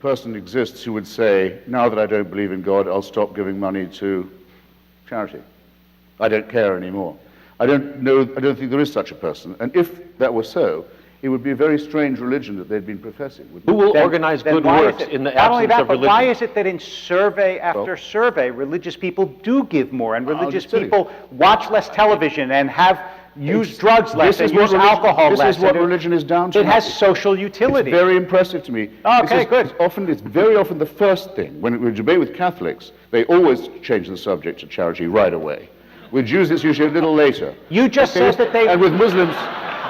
person exists who would say, now that I don't believe in God, I'll stop giving money to charity. I don't care anymore. I don't think there is such a person. And if that were so, it would be a very strange religion that they'd been professing. Who will organize good works in the absence of religion? Why is it that in survey after survey, religious people do give more, and religious people watch less television and use drugs less and use alcohol less? This is what religion is down to. It has social utility. It's very impressive to me. Okay, good. It's very often the first thing. When we debate with Catholics, they always change the subject to charity right away. With Jews, it's usually a little later. You just said that they... And with Muslims...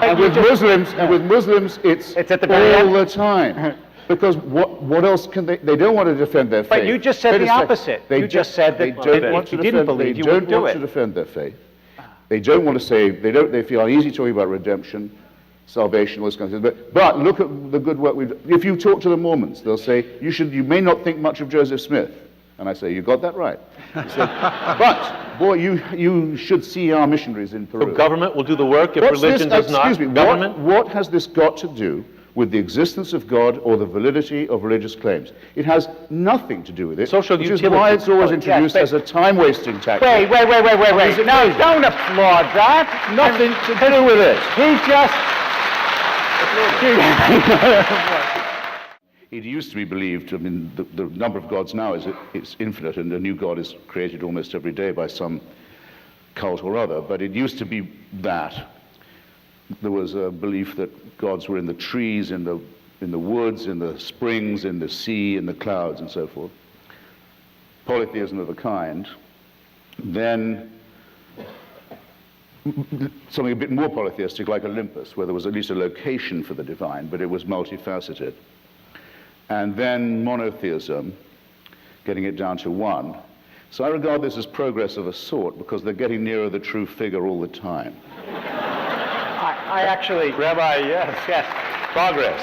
And with Muslims, it's at the very all the time. Because what else can they don't want to defend their faith. But you just said the opposite. You just said that if you didn't believe, you wouldn't do it. They don't want to defend their faith. They don't want to say, they feel uneasy talking about redemption, salvation, all this kind of thing. But look at the good work we've done. If you talk to the Mormons, they'll say, you may not think much of Joseph Smith. And I say, you got that right. But, boy, you should see our missionaries in Peru. The government will do the work if religion does not. Excuse me, what has this got to do with the existence of God or the validity of religious claims? It has nothing to do with it, social which utility. is why it's always introduced as a time-wasting tactic. Wait. No, don't applaud that. Nothing to do with it. It used to be believed, I mean, the number of gods now it's infinite, and a new god is created almost every day by some cult or other, but it used to be that there was a belief that gods were in the trees, in the woods, in the springs, in the sea, in the clouds, and so forth. Polytheism of a kind. Then something a bit more polytheistic, like Olympus, where there was at least a location for the divine, but it was multifaceted. And then monotheism, getting it down to one. So I regard this as progress of a sort, because they're getting nearer the true figure all the time. I actually... Rabbi, yes. Progress.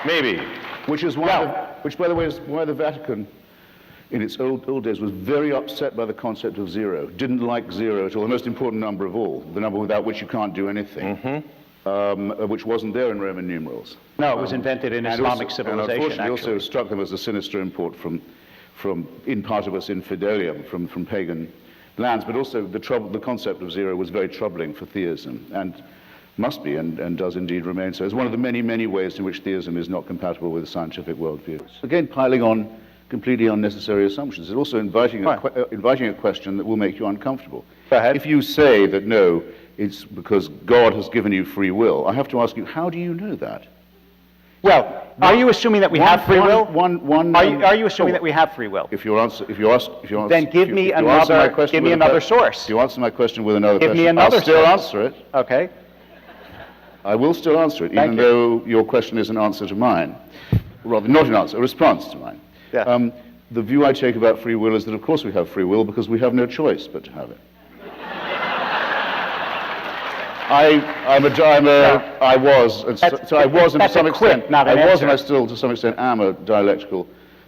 Maybe. Which is why, which by the way is why the Vatican, in its old days, was very upset by the concept of zero. Didn't like zero at all, the most important number of all, the number without which you can't do anything. Mm-hmm. Which wasn't there in Roman numerals. No, it was invented in Islamic civilization. And unfortunately, actually. also struck them as a sinister import from in partibus infidelium, from pagan lands. But also the concept of zero was very troubling for theism, and must be, and does indeed remain so. It's one of the many, many ways in which theism is not compatible with the scientific worldview. Again, piling on completely unnecessary assumptions. It's also inviting a question that will make you uncomfortable. Go ahead. If you say that no, it's because God has given you free will, I have to ask you, how do you know that? Well, are you assuming that we have free will? Are you assuming that we have free will? If you answer, then give me another source. If you answer my question with another question, me another I'll still source. answer it. Okay. I will still answer it, even though your question is an answer to mine. Rather, not an answer, a response to mine. Yeah. The view I take about free will is that, of course, we have free will because we have no choice but to have it. I was, and to some extent, and I still, to some extent, am a dialectical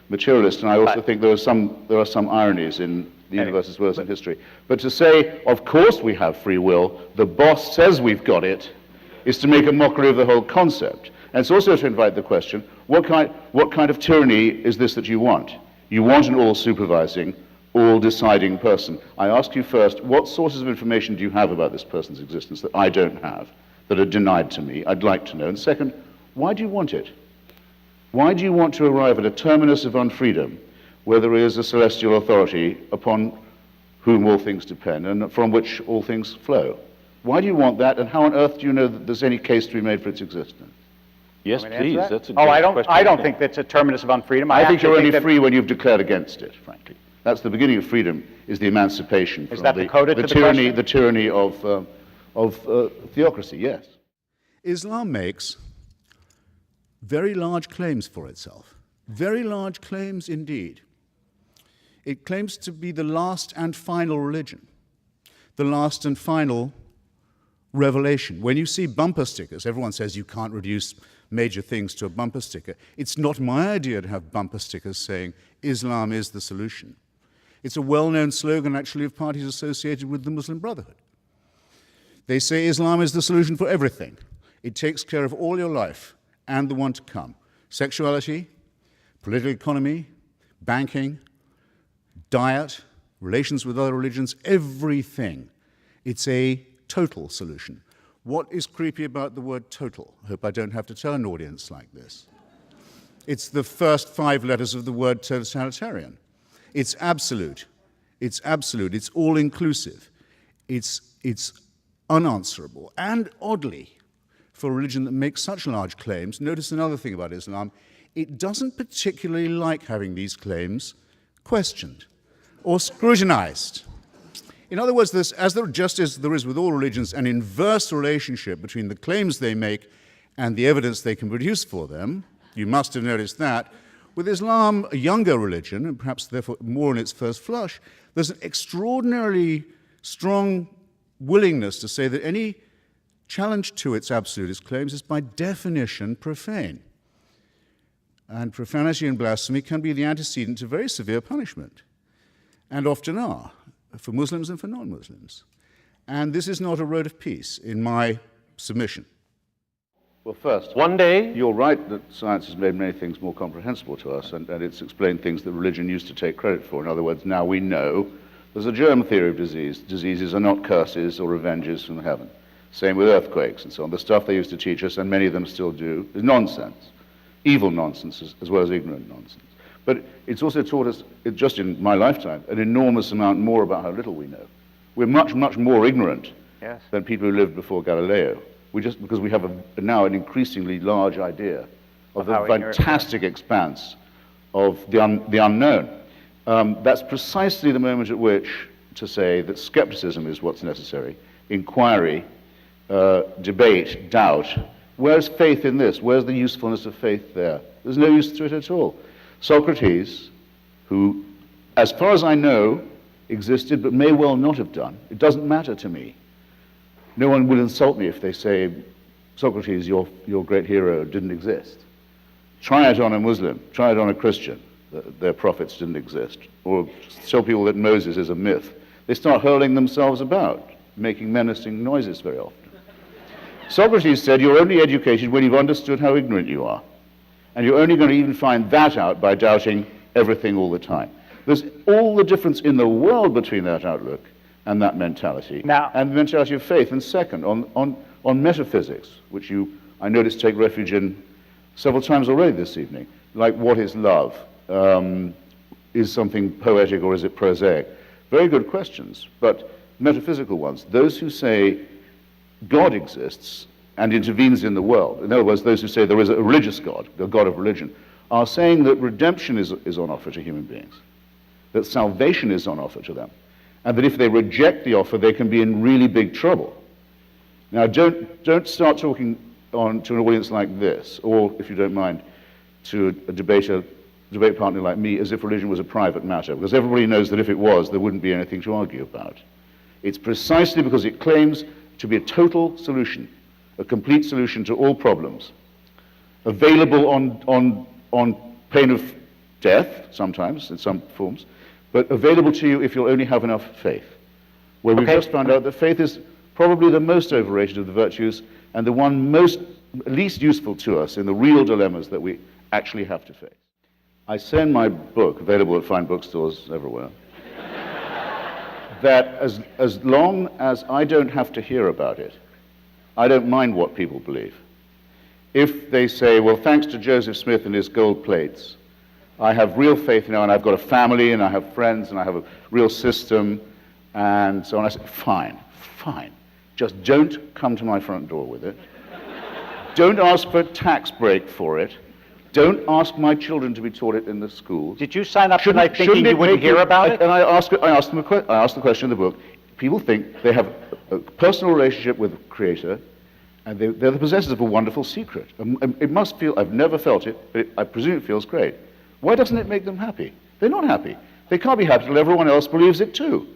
materialist, and I also think there are some ironies in the universe as well as in history. But to say, of course we have free will, the boss says we've got it, is to make a mockery of the whole concept. And it's also to invite the question, what kind of tyranny is this that you want? You want an all-supervising, all-deciding person. I ask you first, what sources of information do you have about this person's existence that I don't have, that are denied to me? I'd like to know. And second, why do you want it? Why do you want to arrive at a terminus of unfreedom where there is a celestial authority upon whom all things depend and from which all things flow? Why do you want that, and how on earth do you know that there's any case to be made for its existence? Yes, please. That's a good question. I don't think that's a terminus of unfreedom. I think you're only free when you've declared against it, frankly. That's the beginning of freedom, is the emancipation from the tyranny of theocracy, yes. Islam makes very large claims for itself. Very large claims indeed. It claims to be the last and final religion, the last and final revelation. When you see bumper stickers, everyone says you can't reduce major things to a bumper sticker. It's not my idea to have bumper stickers saying Islam is the solution. It's a well-known slogan, actually, of parties associated with the Muslim Brotherhood. They say Islam is the solution for everything. It takes care of all your life and the one to come. Sexuality, political economy, banking, diet, relations with other religions, everything. It's a total solution. What is creepy about the word total? I hope I don't have to tell an audience like this. It's the first 5 letters of the word totalitarian. It's absolute. It's absolute. It's all-inclusive. It's unanswerable. And oddly, for a religion that makes such large claims, notice another thing about Islam, it doesn't particularly like having these claims questioned or scrutinized. In other words, just as there is with all religions an inverse relationship between the claims they make and the evidence they can produce for them, you must have noticed that, with Islam, a younger religion, and perhaps therefore more in its first flush, there's an extraordinarily strong willingness to say that any challenge to its absolutist claims is by definition profane. And profanity and blasphemy can be the antecedent to very severe punishment, and often are, for Muslims and for non-Muslims. And this is not a road of peace, in my submission. Well, first, one day, you're right that science has made many things more comprehensible to us, and it's explained things that religion used to take credit for. In other words, now we know there's a germ theory of disease. Diseases are not curses or revenges from heaven. Same with earthquakes and so on. The stuff they used to teach us, and many of them still do, is nonsense. Evil nonsense as well as ignorant nonsense. But it's also taught us, just in my lifetime, an enormous amount more about how little we know. We're much, much more ignorant than people who lived before Galileo. Because we have now an increasingly large idea of the fantastic expanse of the unknown. That's precisely the moment at which to say that skepticism is what's necessary. Inquiry, debate, doubt. Where's faith in this? Where's the usefulness of faith there? There's no use to it at all. Socrates, who, as far as I know, existed but may well not have done, it doesn't matter to me. No one will insult me if they say, Socrates, your great hero, didn't exist. Try it on a Muslim, try it on a Christian, that their prophets didn't exist. Or tell people that Moses is a myth. They start hurling themselves about, making menacing noises very often. Socrates said, you're only educated when you've understood how ignorant you are. And you're only going to even find that out by doubting everything all the time. There's all the difference in the world between that outlook and that mentality, and the mentality of faith. And second, on metaphysics, which I noticed, take refuge in several times already this evening, like what is love? Is something poetic or is it prosaic? Very good questions, but metaphysical ones. Those who say God exists and intervenes in the world, in other words, those who say there is a religious God, the God of religion, are saying that redemption is on offer to human beings, that salvation is on offer to them, and that if they reject the offer, they can be in really big trouble. Now, don't start talking to an audience like this, or, if you don't mind, to a debate partner like me, as if religion was a private matter, because everybody knows that if it was, there wouldn't be anything to argue about. It's precisely because it claims to be a total solution, a complete solution to all problems, available on pain of death, sometimes, in some forms, but available to you if you'll only have enough faith. Where we've just found out that faith is probably the most overrated of the virtues and the one least useful to us in the real dilemmas that we actually have to face. I say in my book, available at fine bookstores everywhere, that as long as I don't have to hear about it, I don't mind what people believe. If they say, well, thanks to Joseph Smith and his gold plates, I have real faith now, and I've got a family, and I have friends, and I have a real system, and so on, I say, fine, fine. Just don't come to my front door with it. Don't ask for a tax break for it. Don't ask my children to be taught it in the schools. Did you sign up tonight thinking you wouldn't hear about it? And I asked the question in the book. People think they have a personal relationship with the Creator, and they're the possessors of a wonderful secret. It must feel, I've never felt it, but I presume it feels great. Why doesn't it make them happy? They're not happy. They can't be happy till everyone else believes it too.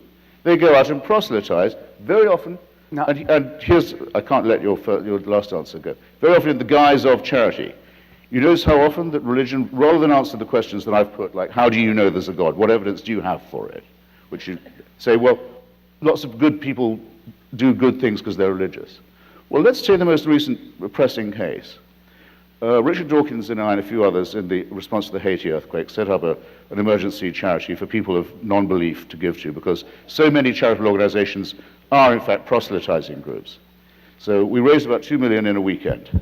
They go out and proselytize, very often, and here's, I can't let your last answer go, very often in the guise of charity. You notice how often that religion, rather than answer the questions that I've put, like, how do you know there's a God? What evidence do you have for it? Which you say, well, lots of good people do good things because they're religious. Well, let's take the most recent pressing case. Richard Dawkins and I and a few others, in the response to the Haiti earthquake, set up an emergency charity for people of non-belief to give to, because so many charitable organizations are, in fact, proselytizing groups. So we raised about 2 million in a weekend.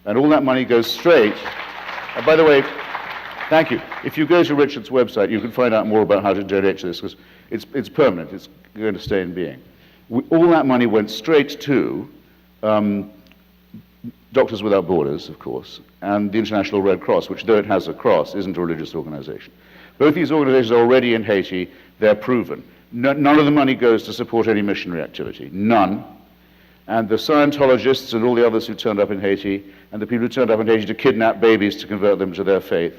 And all that money goes straight. By the way, thank you. If you go to Richard's website, you can find out more about how to donate to this, because it's permanent. It's going to stay in being. All that money went straight to Doctors Without Borders, of course, and the International Red Cross, which, though it has a cross, isn't a religious organization. Both these organizations are already in Haiti. They're proven. None of the money goes to support any missionary activity. None. And the Scientologists and all the others who turned up in Haiti, and the people who turned up in Haiti to kidnap babies to convert them to their faith,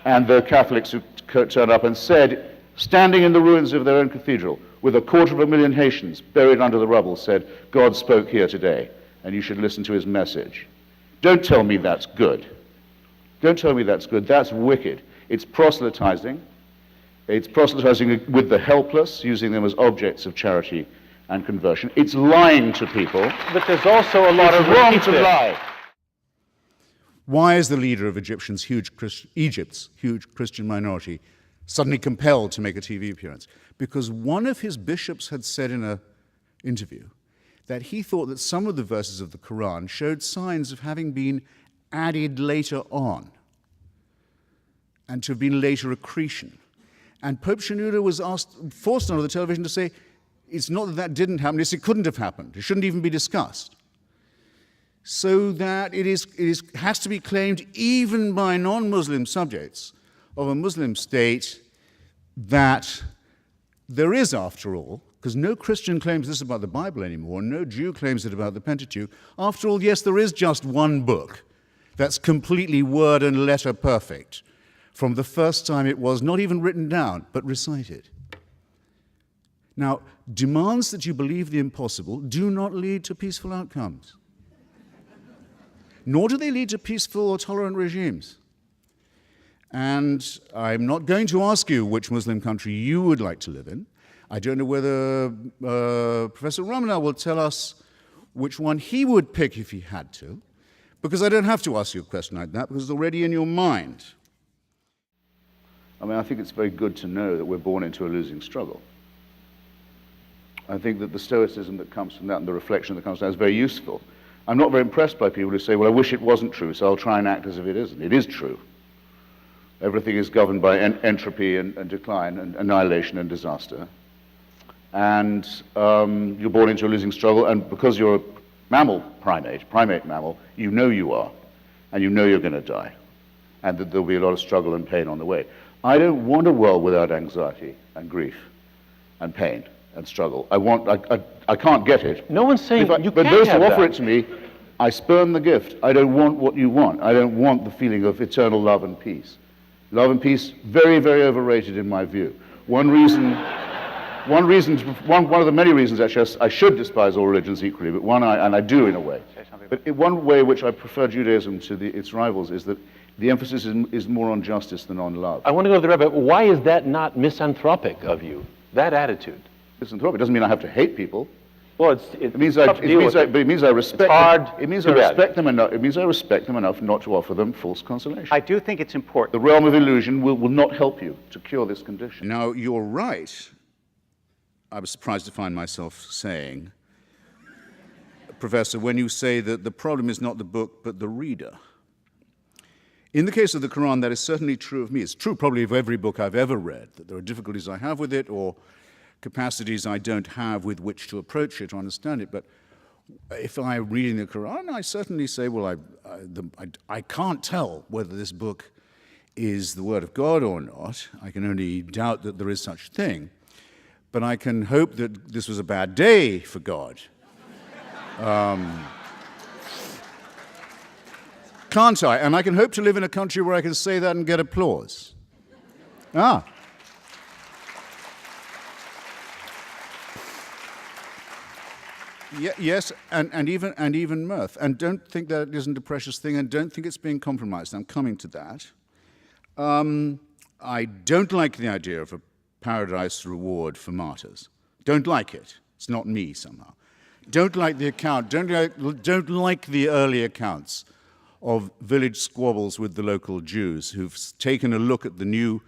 and the Catholics who turned up and said, standing in the ruins of their own cathedral, with 250,000 Haitians buried under the rubble, said, God spoke here today, and you should listen to his message. Don't tell me that's good. Don't tell me that's good. That's wicked. It's proselytizing. It's proselytizing with the helpless, using them as objects of charity and conversion. It's lying to people. But there's also a lot of wrong to lie. Why is the leader of Egypt's huge Christian minority suddenly compelled to make a TV appearance? Because one of his bishops had said in an interview that he thought that some of the verses of the Quran showed signs of having been added later on and to have been later accretion. And Pope Shenouda was forced onto the television to say, it's not that that didn't happen, it's it couldn't have happened. It shouldn't even be discussed. So that it has to be claimed even by non-Muslim subjects of a Muslim state that there is, after all, because no Christian claims this about the Bible anymore, no Jew claims it about the Pentateuch. After all, yes, there is just one book that's completely word and letter perfect from the first time it was not even written down, but recited. Now, demands that you believe the impossible do not lead to peaceful outcomes. Nor do they lead to peaceful or tolerant regimes. And I'm not going to ask you which Muslim country you would like to live in. I don't know whether Professor Ramana will tell us which one he would pick if he had to, because I don't have to ask you a question like that, because it's already in your mind. I mean, I think it's very good to know that we're born into a losing struggle. I think that the stoicism that comes from that and the reflection that comes from that is very useful. I'm not very impressed by people who say, well, I wish it wasn't true, so I'll try and act as if it isn't. It is true. Everything is governed by entropy and decline and annihilation and disaster. And you're born into a losing struggle, and because you're a mammal primate mammal, you know you are, and you know you're going to die, and that there'll be a lot of struggle and pain on the way. I don't want a world without anxiety and grief and pain and struggle. I can't get it. No one's saying you can't. But those who offer that. it to me, I spurn the gift. I don't want what you want. I don't want the feeling of eternal love and peace. Love and peace, very, very overrated in my view. One of the many reasons actually I should despise all religions equally, but and I do in a way. But one way in which I prefer Judaism to its rivals is that the emphasis is more on justice than on love. I want to go to the rabbi. Why is that not misanthropic of you, that attitude? Misanthropic doesn't mean I have to hate people. Well, it means I respect. It means I respect them enough. It means I respect them enough not to offer them false consolation. I do think it's important. The realm of illusion will not help you to cure this condition. Now, you're right. I was surprised to find myself saying, Professor, when you say that the problem is not the book, but the reader. In the case of the Quran, that is certainly true of me. It's true probably of every book I've ever read, that there are difficulties I have with it or capacities I don't have with which to approach it or understand it. But if I'm reading the Quran, I certainly say, well, I can't tell whether this book is the Word of God or not. I can only doubt that there is such a thing. But I can hope that this was a bad day for God. Can't I? And I can hope to live in a country where I can say that and get applause. Yes, and even mirth. And don't think that it isn't a precious thing, and don't think it's being compromised. I'm coming to that. I don't like the idea of a paradise reward for martyrs. Don't like it. It's not me somehow. Don't like the account. Don't like the early accounts of village squabbles with the local Jews who've taken a look at the new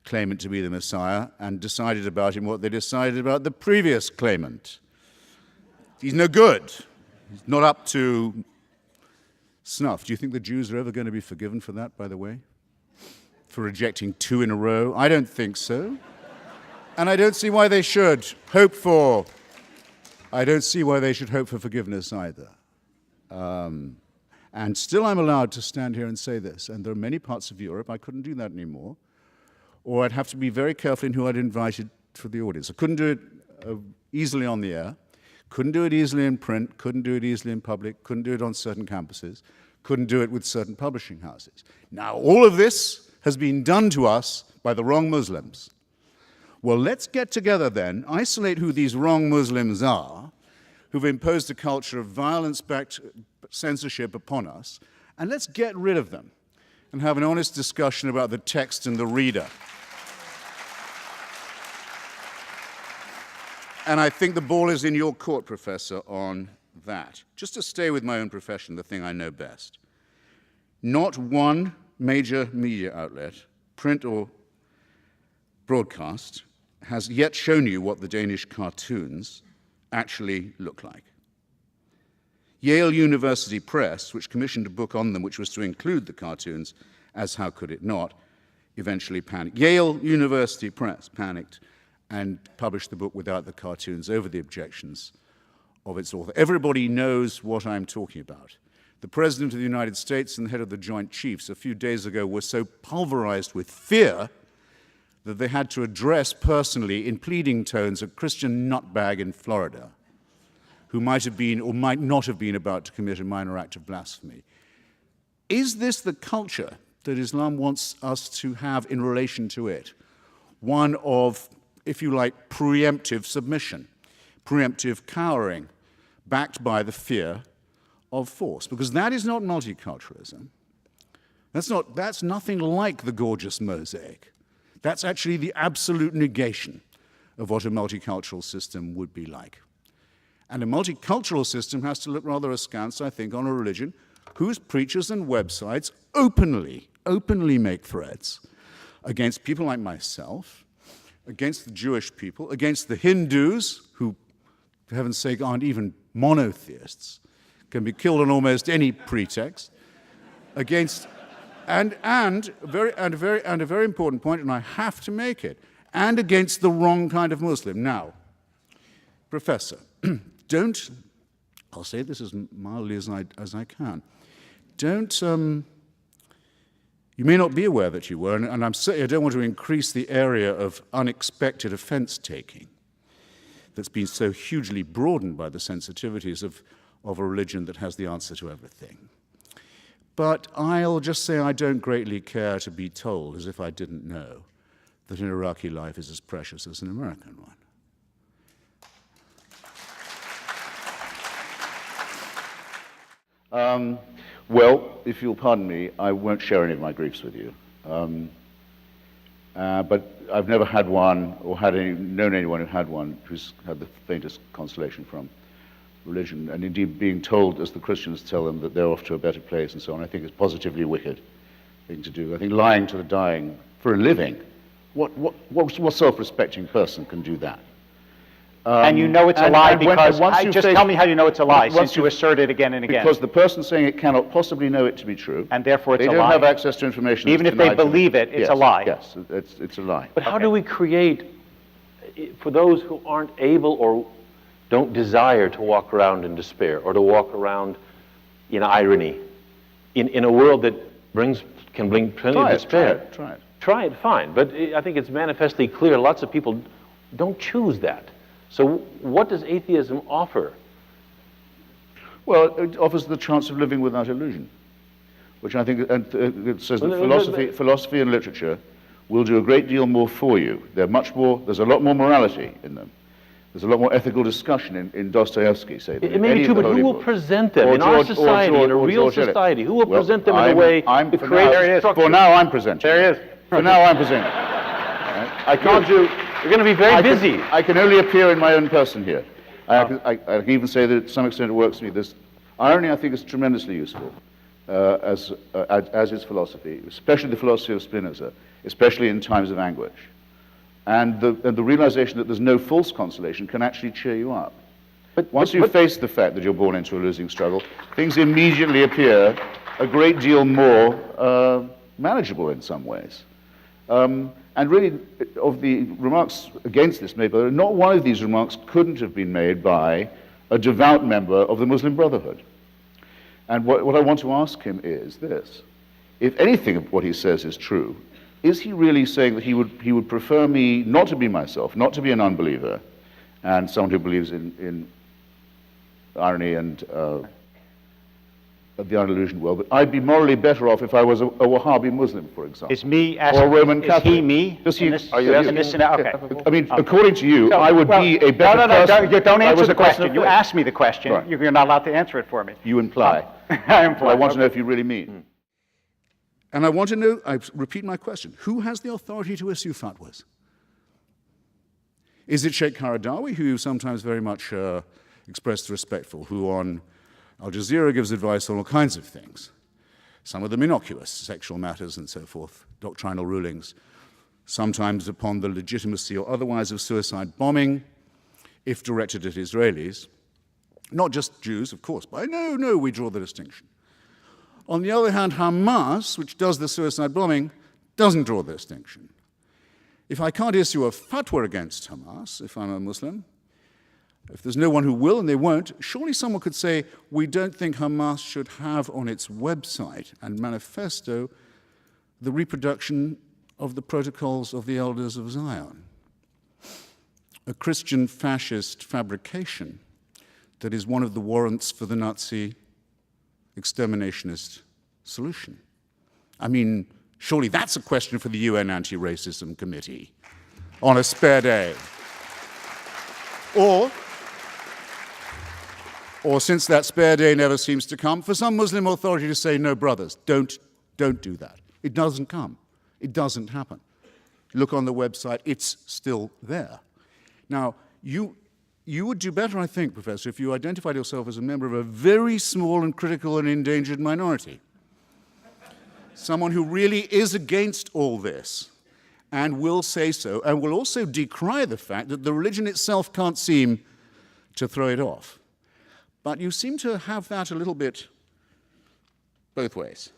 claimant to be the Messiah and decided about him what they decided about the previous claimant. He's no good. He's not up to snuff. Do you think the Jews are ever going to be forgiven for that, by the way? For rejecting 2 in a row? I don't think so. And I don't see why they should hope for forgiveness either. And still I'm allowed to stand here and say this, and there are many parts of Europe I couldn't do that anymore, or I'd have to be very careful in who I'd invited for the audience. I couldn't do it easily on the air, couldn't do it easily in print, couldn't do it easily in public, couldn't do it on certain campuses, couldn't do it with certain publishing houses. Now, all of this has been done to us by the wrong Muslims. Well, let's get together then, isolate who these wrong Muslims are, who've imposed a culture of violence-backed censorship upon us, and let's get rid of them and have an honest discussion about the text and the reader. And I think the ball is in your court, Professor, on that. Just to stay with my own profession, the thing I know best. Not one major media outlet, print or broadcast, has yet shown you what the Danish cartoons actually look like. Yale University Press, which commissioned a book on them which was to include the cartoons, as how could it not, eventually panicked. Yale University Press panicked and published the book without the cartoons over the objections of its author. Everybody knows what I'm talking about. The President of the United States and the head of the Joint Chiefs a few days ago were so pulverized with fear that they had to address personally in pleading tones a Christian nutbag in Florida who might have been or might not have been about to commit a minor act of blasphemy. Is this the culture that Islam wants us to have in relation to it? One of, if you like, preemptive submission, preemptive cowering, backed by the fear of force? Because that is not multiculturalism. That's nothing like the gorgeous mosaic. That's actually the absolute negation of what a multicultural system would be like. And a multicultural system has to look rather askance, I think, on a religion whose preachers and websites openly make threats against people like myself, against the Jewish people, against the Hindus, who, for heaven's sake, aren't even monotheists, can be killed on almost any pretext, against, and a very important point, and I have to make it, and against the wrong kind of Muslim. Now, Professor, I'll say this as mildly as I can, you may not be aware that you were, and I don't want to increase the area of unexpected offense-taking that's been so hugely broadened by the sensitivities of a religion that has the answer to everything. But I'll just say I don't greatly care to be told, as if I didn't know, that an Iraqi life is as precious as an American one. Well, if you'll pardon me, I won't share any of my griefs with you. But I've never had one, or known anyone who had one, who's had the faintest consolation from religion. And indeed, being told, as the Christians tell them, that they're off to a better place and so on, I think is positively wicked thing to do. I think lying to the dying for a living, what self-respecting person can do that? And you know it's a lie because, just tell me how you know it's a lie, since you assert it again and again. Because the person saying it cannot possibly know it to be true. And therefore it's a lie. They don't have access to information. Even if they believe it, it's a lie. Yes, it's a lie. But how do we create, for those who aren't able or don't desire to walk around in despair or to walk around in irony, in a world that can bring plenty of despair? Try it, fine. But I think it's manifestly clear lots of people don't choose that. So what does atheism offer? Well, it offers the chance of living without illusion, which I think it says that philosophy and literature will do a great deal more for you. There's a lot more morality in them. There's a lot more ethical discussion in Dostoevsky, say. It may be true, but who will present them in our society, in a real society? Who will present them in a way to create structure? For now, I'm presenting. There he is. For now, I'm presenting. I can't do... You're going to be very busy. I can only appear in my own person here. I can even say that to some extent it works for me. This irony, I think, is tremendously useful. as is philosophy, especially the philosophy of Spinoza, especially in times of anguish. And the realization that there's no false consolation can actually cheer you up. Once you face the fact that you're born into a losing struggle, things immediately appear a great deal more manageable in some ways. And really, of the remarks against this made, not one of these remarks couldn't have been made by a devout member of the Muslim Brotherhood. And what I want to ask him is this: if anything of what he says is true, is he really saying that he would prefer me not to be myself, not to be an unbeliever, and someone who believes in irony and of the unillusioned world, but I'd be morally better off if I was a Wahhabi Muslim, for example. Is me asking, or a Roman Catholic. Is he me? Are you asking? Okay. I mean, according to you, I would be a better person. No, don't answer the person question. You asked me the question. Right. You're not allowed to answer it for me. You imply. I imply. I want to know if you really mean. And I want to know, I repeat my question, who has the authority to issue fatwas? Is it Sheikh Qaradawi, who you sometimes very much expressed respect for, who on Al Jazeera gives advice on all kinds of things, some of them innocuous, sexual matters and so forth, doctrinal rulings, sometimes upon the legitimacy or otherwise of suicide bombing, if directed at Israelis, not just Jews, of course, but no, we draw the distinction. On the other hand, Hamas, which does the suicide bombing, doesn't draw the distinction. If I can't issue a fatwa against Hamas, if I'm a Muslim, if there's no one who will and they won't, surely someone could say, we don't think Hamas should have on its website and manifesto the reproduction of the protocols of the elders of Zion, a Christian fascist fabrication that is one of the warrants for the Nazi exterminationist solution. I mean, surely that's a question for the UN Anti-Racism Committee on a spare day. Or since that spare day never seems to come, for some Muslim authority to say, no, brothers, don't do that. It doesn't come. It doesn't happen. Look on the website, it's still there. Now, you would do better, I think, Professor, if you identified yourself as a member of a very small and critical and endangered minority. Someone who really is against all this and will say so, and will also decry the fact that the religion itself can't seem to throw it off. But you seem to have that a little bit both ways.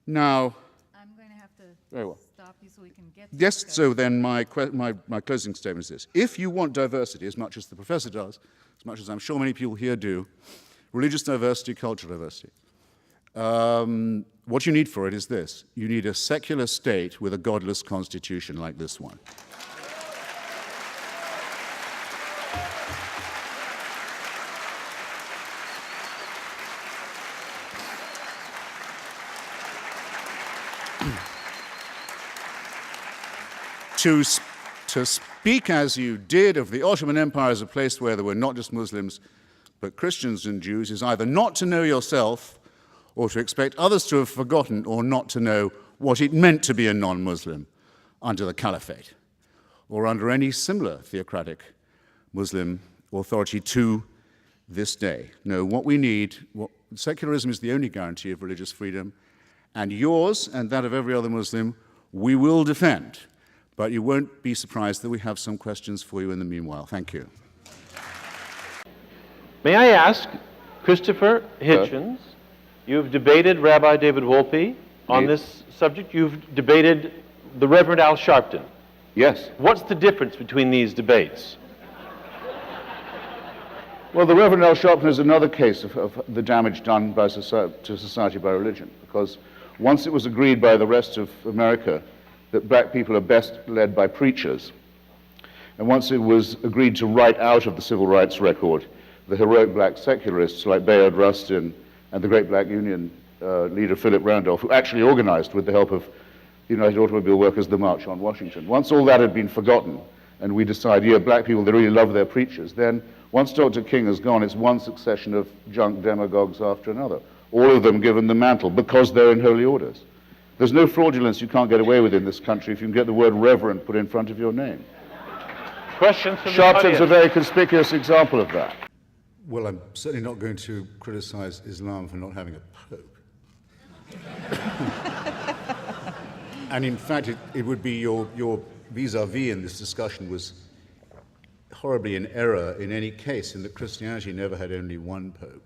Now, I'm going to have to very well. stop you so we can get to Yes, so then my closing statement is this. If you want diversity, as much as the professor does, as much as I'm sure many people here do, religious diversity, cultural diversity, what you need for it is this. You need a secular state with a godless constitution like this one. To speak as you did of the Ottoman Empire as a place where there were not just Muslims, but Christians and Jews, is either not to know yourself or to expect others to have forgotten or not to know what it meant to be a non-Muslim under the Caliphate or under any similar theocratic Muslim authority to this day. No, what we need, secularism is the only guarantee of religious freedom, and yours and that of every other Muslim we will defend. But you won't be surprised that we have some questions for you in the meanwhile. Thank you. May I ask, Christopher Hitchens, you've debated Rabbi David Wolpe on this subject. You've debated the Reverend Al Sharpton. Yes. What's the difference between these debates? Well, the Reverend Al Sharpton is another case of the damage done by to society by religion, because once it was agreed by the rest of America that black people are best led by preachers, and once it was agreed to write out of the civil rights record the heroic black secularists like Bayard Rustin and the great black union leader Philip Randolph, who actually organized with the help of the United Automobile Workers the March on Washington. Once all that had been forgotten and we decide, yeah, black people, they really love their preachers, then once Dr. King has gone, it's one succession of junk demagogues after another, all of them given the mantle because they're in holy orders. There's no fraudulence you can't get away with in this country if you can get the word reverend put in front of your name. Questions from the Sharpton's audience? a very conspicuous example of that. Well, I'm certainly not going to criticize Islam for not having a pope. And in fact, it would be your vis-a-vis in this discussion was horribly in error in any case, in that Christianity never had only one pope,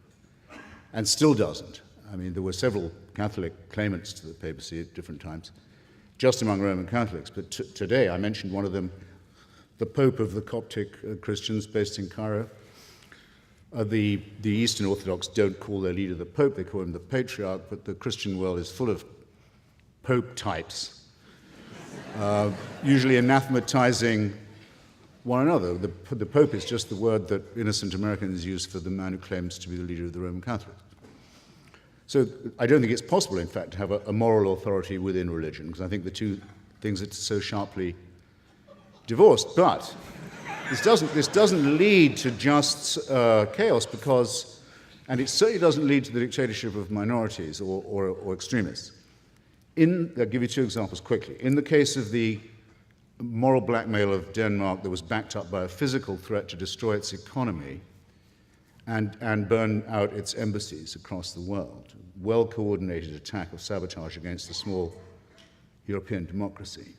and still doesn't. I mean, there were several Catholic claimants to the papacy at different times, just among Roman Catholics, but today, I mentioned one of them, the Pope of the Coptic Christians based in Cairo. The Eastern Orthodox don't call their leader the Pope, they call him the Patriarch, but the Christian world is full of Pope types, usually anathematizing one another. The Pope is just the word that innocent Americans use for the man who claims to be the leader of the Roman Catholics. So I don't think it's possible, in fact, to have a moral authority within religion, because I think the two things are so sharply divorced. But this doesn't lead to just chaos, because, and it certainly doesn't lead to the dictatorship of minorities or extremists. I'll give you two examples quickly. In the case of the moral blackmail of Denmark that was backed up by a physical threat to destroy its economy and burn out its embassies across the world, well-coordinated attack of sabotage against a small European democracy.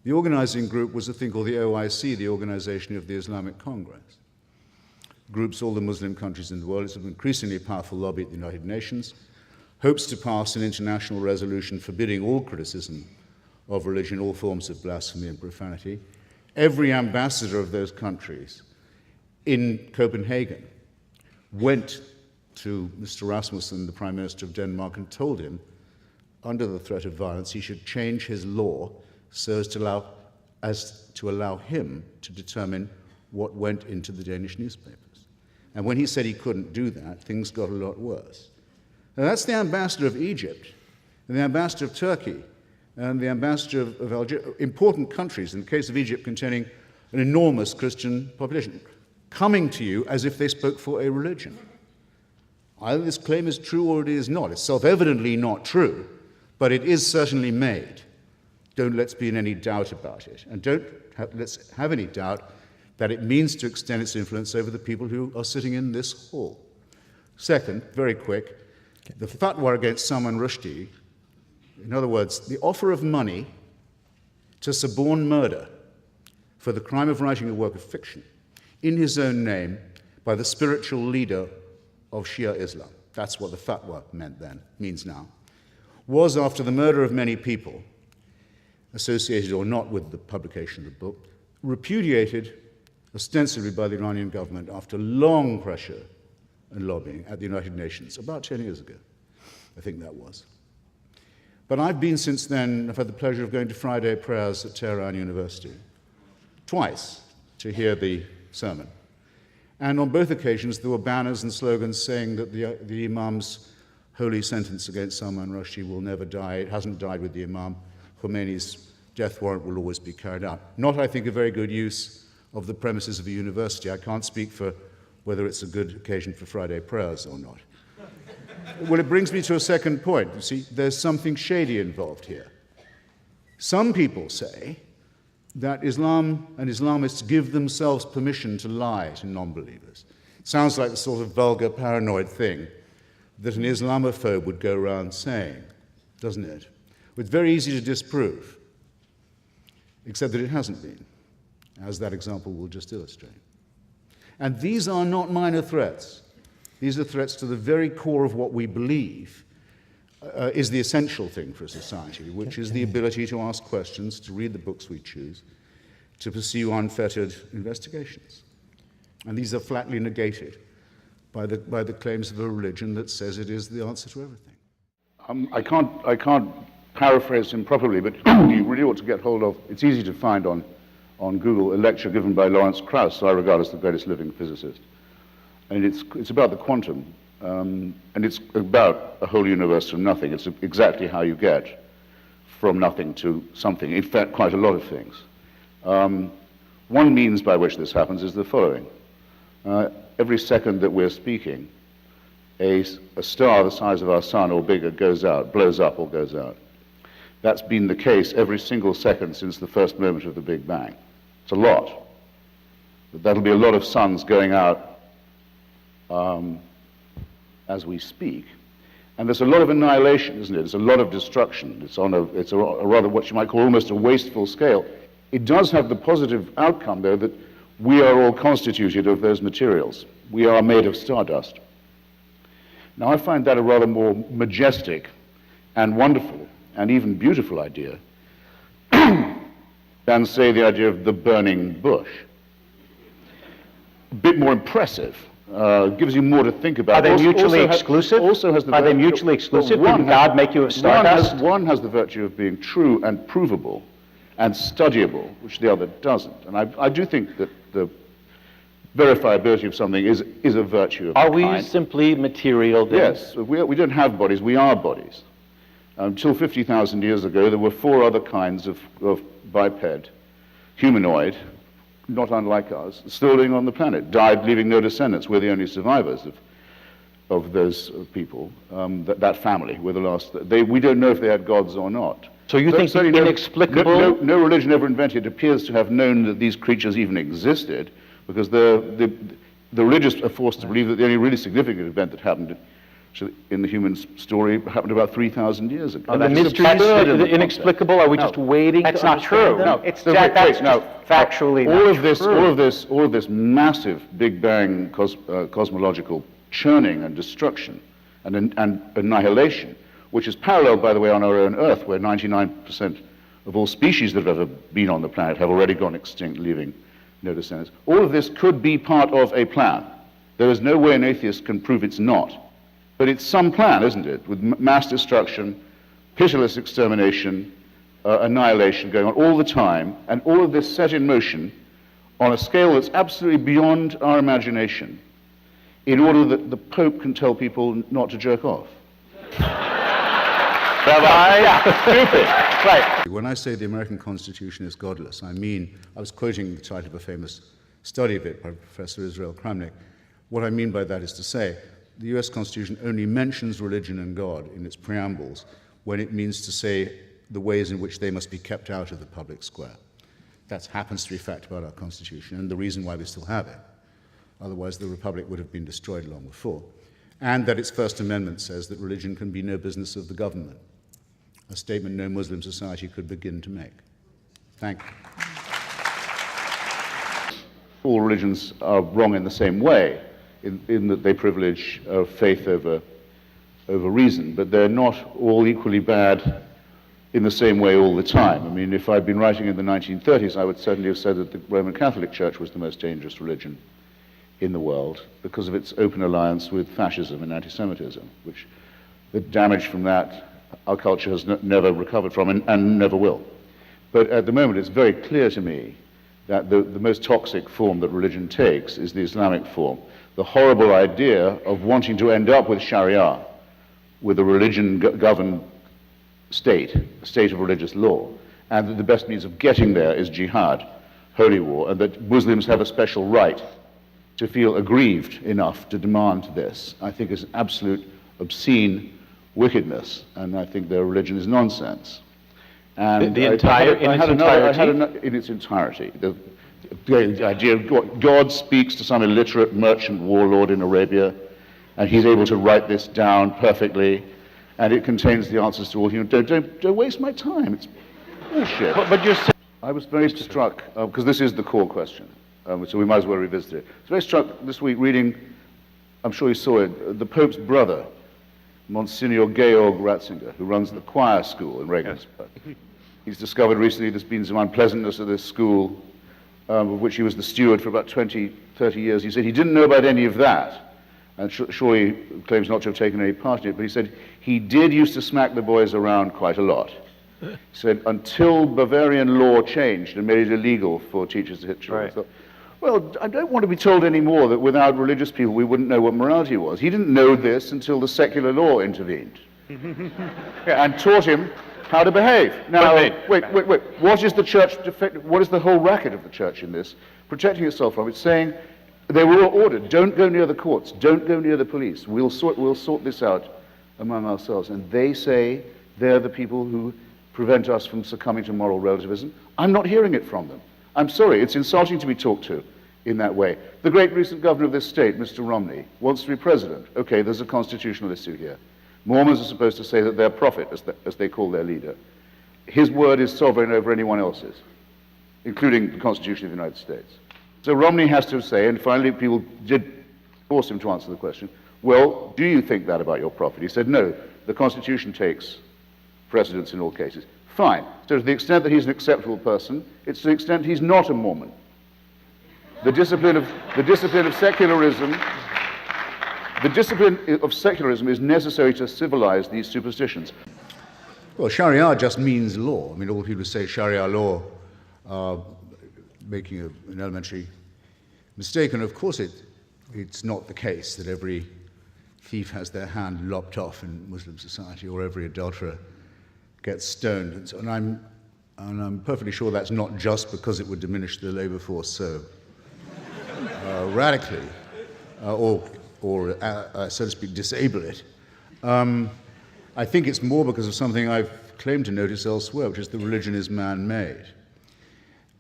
The organizing group was a thing called the OIC, the Organization of the Islamic Congress. Groups all the Muslim countries in the world. It's an increasingly powerful lobby at the United Nations, hopes to pass an international resolution forbidding all criticism of religion, all forms of blasphemy and profanity. Every ambassador of those countries in Copenhagen went to Mr. Rasmussen, the Prime Minister of Denmark, and told him, under the threat of violence, he should change his law so as to allow him to determine what went into the Danish newspapers. And when he said he couldn't do that, things got a lot worse. Now, that's the ambassador of Egypt, and the ambassador of Turkey, and the ambassador of Algeria, important countries, in the case of Egypt, containing an enormous Christian population, coming to you as if they spoke for a religion. Either this claim is true or it is not. It's self-evidently not true, but it is certainly made. Let's be in any doubt about it. And let's have any doubt that it means to extend its influence over the people who are sitting in this hall. Second, very quick, the fatwa against Salman Rushdie, in other words, the offer of money to suborn murder for the crime of writing a work of fiction in his own name by the spiritual leader of Shia Islam, that's what the fatwa meant then, means now, was, after the murder of many people, associated or not with the publication of the book, repudiated ostensibly by the Iranian government after long pressure and lobbying at the United Nations, about 10 years ago, I think that was. But I've been since then, I've had the pleasure of going to Friday prayers at Tehran University, twice, to hear the sermon. And on both occasions, there were banners and slogans saying that the Imam's holy sentence against Salman Rushdie will never die. It hasn't died with the Imam. Khomeini's death warrant will always be carried out. Not, I think, a very good use of the premises of a university. I can't speak for whether it's a good occasion for Friday prayers or not. Well, it brings me to a second point. You see, there's something shady involved here. Some people say that Islam and Islamists give themselves permission to lie to non-believers. Sounds like the sort of vulgar, paranoid thing that an Islamophobe would go around saying, doesn't it? It's very easy to disprove, except that it hasn't been, as that example will just illustrate. And these are not minor threats. These are threats to the very core of what we believe is the essential thing for a society, which is the ability to ask questions, to read the books we choose, to pursue unfettered investigations. And these are flatly negated by the claims of a religion that says it is the answer to everything. I can't paraphrase him properly, but you really ought to get hold of, it's easy to find on Google, a lecture given by Lawrence Krauss, who I regard as the greatest living physicist. And it's about the quantum, and it's about a whole universe from nothing. It's exactly how you get from nothing to something, in fact, quite a lot of things. One means by which this happens is the following. Every second that we're speaking, a star the size of our sun or bigger goes out, blows up or goes out. That's been the case every single second since the first moment of the Big Bang. It's a lot. But that'll be a lot of suns going out as we speak. And there's a lot of annihilation, isn't it? There's a lot of destruction. It's a rather what you might call almost a wasteful scale. It does have the positive outcome, though, that we are all constituted of those materials. We are made of stardust. Now, I find that a rather more majestic and wonderful and even beautiful idea than, say, the idea of the burning bush. A bit more impressive. Gives you more to think about. Are they mutually exclusive? Are they mutually exclusive? Did God make you of stardust? One has the virtue of being true and provable and studyable, which the other doesn't. And I do think that the verifiability of something is a virtue of Are the we kind. simply material then? Yes, we don't have bodies, we are bodies. Until 50,000 years ago, there were 4 other kinds of biped, humanoid, not unlike us, still living on the planet, died leaving no descendants. We're the only survivors of those people. That family were the last. We don't know if they had gods or not. So you think the inexplicable... No religion ever invented appears to have known that these creatures even existed, because the religious are forced to believe that the only really significant event that happened in the human story happened about 3,000 years ago. And the mysteries, the inexplicable, are we just waiting That's to not true. understand them? No, that's just factually all of this massive Big Bang cosmological churning and destruction and annihilation, which is paralleled, by the way, on our own Earth, where 99% of all species that have ever been on the planet have already gone extinct, leaving no descendants. All of this could be part of a plan. There is no way an atheist can prove it's not. But it's some plan, isn't it, with mass destruction, pitiless extermination, annihilation going on all the time, and all of this set in motion on a scale that's absolutely beyond our imagination, in order that the Pope can tell people not to jerk off. stupid. Right. When I say the American Constitution is godless, I mean, I was quoting the title of a famous study of it by Professor Israel Kramnik. What I mean by that is to say, the US Constitution only mentions religion and God in its preambles when it means to say the ways in which they must be kept out of the public square. That happens to be a fact about our Constitution and the reason why we still have it. Otherwise, the Republic would have been destroyed long before. And that its First Amendment says that religion can be no business of the government, a statement no Muslim society could begin to make. Thank you. All religions are wrong in the same way, in that they privilege faith over reason, but they're not all equally bad in the same way all the time. I mean, if I'd been writing in the 1930s, I would certainly have said that the Roman Catholic Church was the most dangerous religion in the world because of its open alliance with fascism and anti-Semitism, which the damage from that our culture has never recovered from and never will. But at the moment, it's very clear to me that the most toxic form that religion takes is the Islamic form. The horrible idea of wanting to end up with Sharia, with a religion-governed state, a state of religious law, and that the best means of getting there is jihad, holy war, and that Muslims have a special right to feel aggrieved enough to demand this, I think is an absolute obscene wickedness, and I think their religion is nonsense. And in its entirety. The idea of God speaks to some illiterate merchant warlord in Arabia, and he's able to write this down perfectly, and it contains the answers to all human. Don't waste my time. It's bullshit. But you're saying... I was very struck, because this is the core question, so we might as well revisit it. I was very struck this week reading, I'm sure you saw it, the Pope's brother, Monsignor Georg Ratzinger, who runs the choir school in Regensburg. Yes. He's discovered recently there's been some unpleasantness at this school, of which he was the steward for about 20, 30 years. He said he didn't know about any of that, and surely claims not to have taken any part in it, but he said he did used to smack the boys around quite a lot. He said until Bavarian law changed and made it illegal for teachers to hit children. Right. Well, I don't want to be told anymore that without religious people we wouldn't know what morality was. He didn't know this until the secular law intervened and taught him how to behave. Now, wait. What is the church, what is the whole racket of the church in this? Protecting itself from it, saying they were all ordered, don't go near the courts, don't go near the police, we'll sort this out among ourselves. And they say they're the people who prevent us from succumbing to moral relativism. I'm not hearing it from them. I'm sorry, it's insulting to be talked to in that way. The great recent governor of this state, Mr. Romney, wants to be president. Okay, there's a constitutional issue here. Mormons are supposed to say that their prophet, as they call their leader, his word is sovereign over anyone else's, including the Constitution of the United States. So Romney has to say, and finally people did force him to answer the question, well, do you think that about your prophet? He said, no, the Constitution takes precedence in all cases. Fine. So to the extent that he's an acceptable person, it's to the extent he's not a Mormon. The discipline of secularism is necessary to civilize these superstitions. Well, Sharia just means law. I mean, all people who say Sharia law are making an elementary mistake, and of course it's not the case that every thief has their hand lopped off in Muslim society, or every adulterer gets stoned. And so, and I'm perfectly sure that's not just because it would diminish the labor force so radically, or so to speak, disable it. I think it's more because of something I've claimed to notice elsewhere, which is that religion is man-made.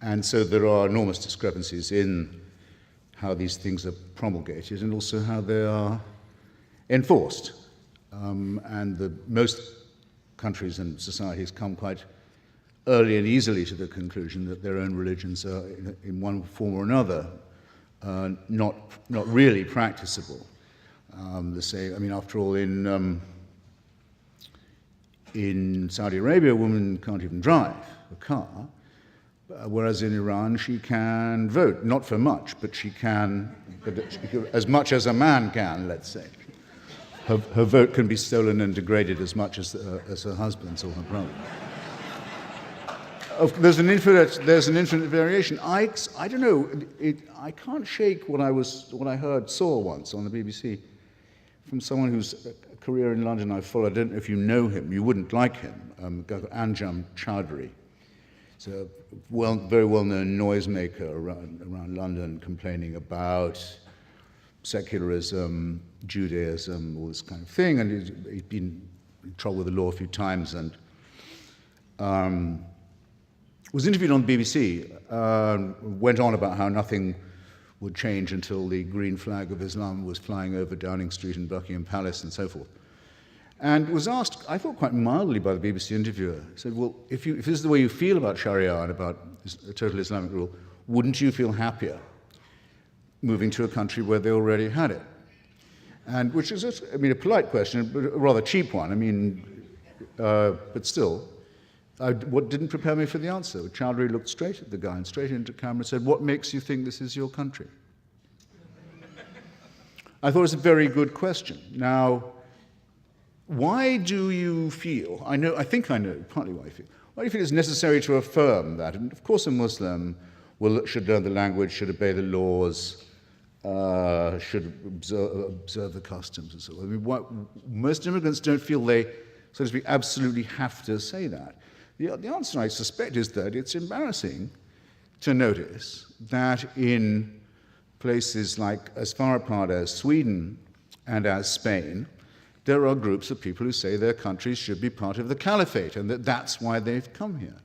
And so there are enormous discrepancies in how these things are promulgated and also how they are enforced. And most countries and societies come quite early and easily to the conclusion that their own religions are, in one form or another, not really practicable. After all, in Saudi Arabia, a woman can't even drive a car, whereas in Iran she can vote, not for much, but she can, as much as a man can, let's say. Her vote can be stolen and degraded as much as her husband's or her brother. There's an infinite variation. I don't know. I can't shake what I saw once on the BBC from someone whose career in London I followed. I don't know if you know him. You wouldn't like him. A guy called Anjum Chowdhury. He's a very well-known noisemaker around London, complaining about secularism, Judaism, all this kind of thing. And he's been in trouble with the law a few times, and was interviewed on the BBC, went on about how nothing would change until the green flag of Islam was flying over Downing Street and Buckingham Palace and so forth. And was asked, I thought quite mildly by the BBC interviewer, said, well, if this is the way you feel about Sharia and about total Islamic rule, wouldn't you feel happier moving to a country where they already had it? And which is, a polite question, but a rather cheap one. But still, what didn't prepare me for the answer? Chowdhury looked straight at the guy and straight into camera and said, what makes you think this is your country? I thought it was a very good question. Now, why do you feel, I think I know partly why you feel, why do you feel it's necessary to affirm that? And of course a Muslim should learn the language, should obey the laws, should observe the customs and so on. Most immigrants don't feel they, so to speak, absolutely have to say that. The answer, I suspect, is that it's embarrassing to notice that in places like as far apart as Sweden and as Spain, there are groups of people who say their countries should be part of the caliphate and that that's why they've come here.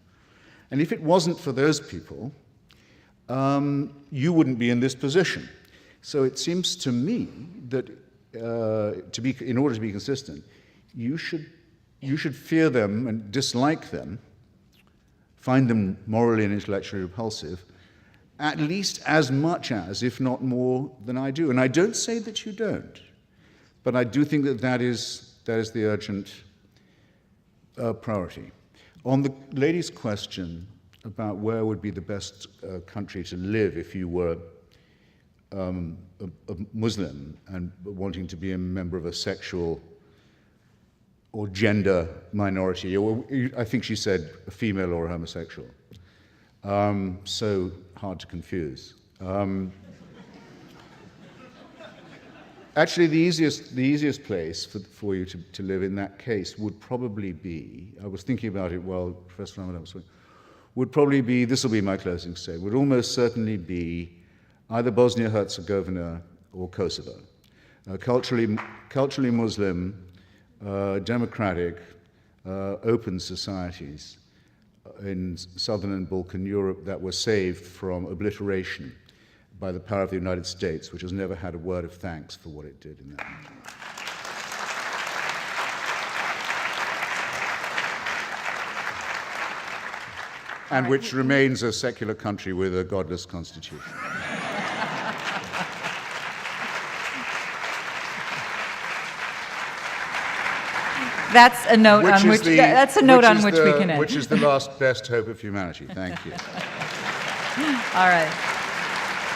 And if it wasn't for those people, you wouldn't be in this position. So it seems to me that in order to be consistent, you should fear them and dislike them, find them morally and intellectually repulsive, at least as much as, if not more, than I do. And I don't say that you don't, but I do think that is the urgent priority. On the lady's question about where would be the best country to live if you were a Muslim and wanting to be a member of a sexual or gender minority, or I think she said a female or a homosexual. So hard to confuse. Actually, the easiest place for you to live in that case would probably be, I was thinking about it while Professor Ramadan was talking, would probably be, this will be my closing statement, would almost certainly be either Bosnia-Herzegovina or Kosovo. Culturally Muslim, democratic, open societies in southern and Balkan Europe that were saved from obliteration by the power of the United States, which has never had a word of thanks for what it did in that. and which remains a secular country with a godless constitution. That's a note on which that's a note on which we can end. Which is the last best hope of humanity. Thank you. All right.